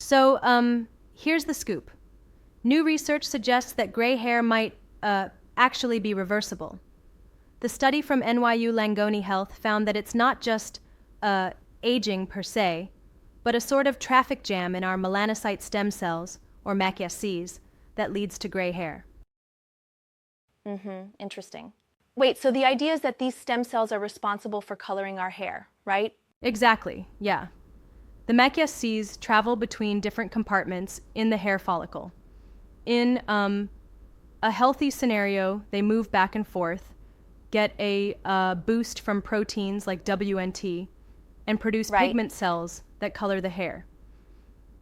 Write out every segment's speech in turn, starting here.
So, here's the scoop. New research suggests that gray hair might actually be reversible. The study from NYU Langone Health found that it's not just aging per se, but a sort of traffic jam in our melanocyte stem cells, or McSCs, that leads to gray hair. Interesting. Wait, so the idea is that these stem cells are responsible for coloring our hair, right? Exactly, yeah. The McSCs travel between different compartments in the hair follicle. In a healthy scenario, they move back and forth, get a boost from proteins like WNT, and produce Right. pigment cells that color the hair.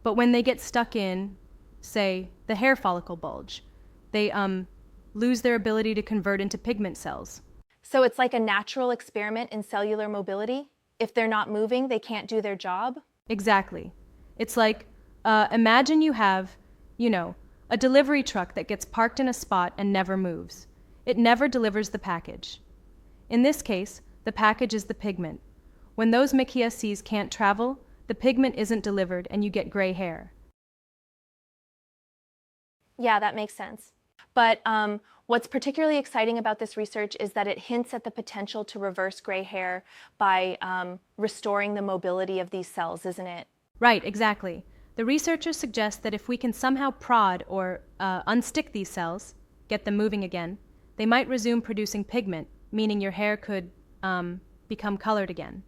But when they get stuck in, say, the hair follicle bulge, they lose their ability to convert into pigment cells. So it's like a natural experiment in cellular mobility? If they're not moving, they can't do their job? Exactly. It's like, imagine you have, a delivery truck that gets parked in a spot and never moves. It never delivers the package. In this case, the package is the pigment. When those McSCs can't travel, the pigment isn't delivered and you get gray hair. Yeah, that makes sense. But what's particularly exciting about this research is that it hints at the potential to reverse gray hair by restoring the mobility of these cells, isn't it? Right, exactly. The researchers suggest that if we can somehow prod or unstick these cells, get them moving again, they might resume producing pigment, meaning your hair could become colored again.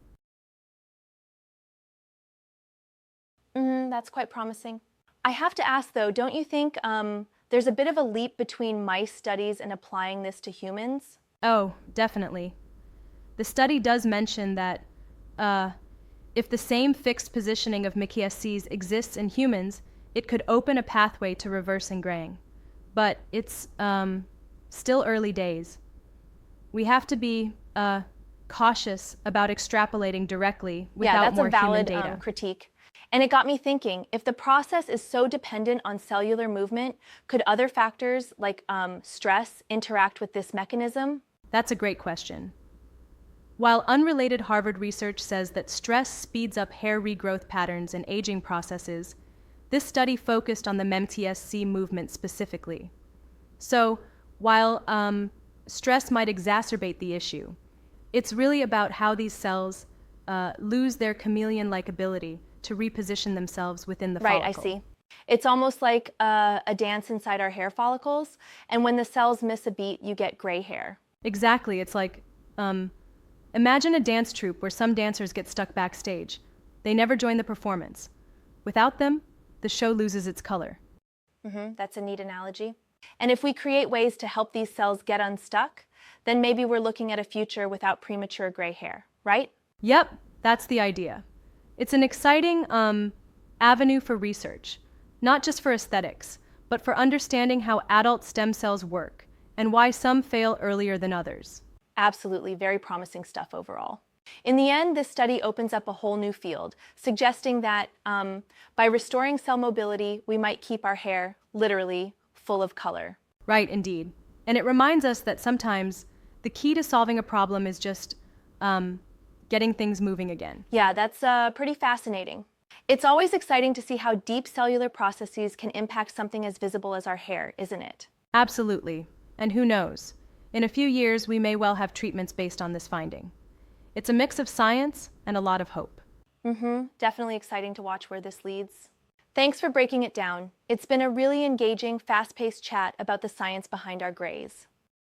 That's quite promising. I have to ask though, don't you think there's a bit of a leap between mice studies and applying this to humans? Oh, definitely. The study does mention that if the same fixed positioning of McSCs exists in humans, it could open a pathway to reversing graying. But it's still early days. We have to be cautious about extrapolating directly without more human data. Yeah, that's a valid critique. And it got me thinking, if the process is so dependent on cellular movement, could other factors like stress interact with this mechanism? That's a great question. While unrelated Harvard research says that stress speeds up hair regrowth patterns and aging processes, this study focused on the MTSC movement specifically. So, while stress might exacerbate the issue, it's really about how these cells lose their chameleon-like ability to reposition themselves within the follicle. Right, I see. It's almost like a dance inside our hair follicles, and when the cells miss a beat, you get gray hair. Exactly. It's like, imagine a dance troupe where some dancers get stuck backstage. They never join the performance. Without them, the show loses its color. That's a neat analogy. And if we create ways to help these cells get unstuck, then maybe we're looking at a future without premature gray hair, right? Yep, that's the idea. It's an exciting avenue for research, not just for aesthetics, but for understanding how adult stem cells work and why some fail earlier than others. Absolutely, very promising stuff overall. In the end, this study opens up a whole new field, suggesting that by restoring cell mobility, we might keep our hair, literally, full of color. Right, indeed. And it reminds us that sometimes the key to solving a problem is just getting things moving again. Yeah, that's pretty fascinating. It's always exciting to see how deep cellular processes can impact something as visible as our hair, isn't it? Absolutely. And who knows? In a few years, we may well have treatments based on this finding. It's a mix of science and a lot of hope. Definitely exciting to watch where this leads. Thanks for breaking it down. It's been a really engaging, fast-paced chat about the science behind our grays.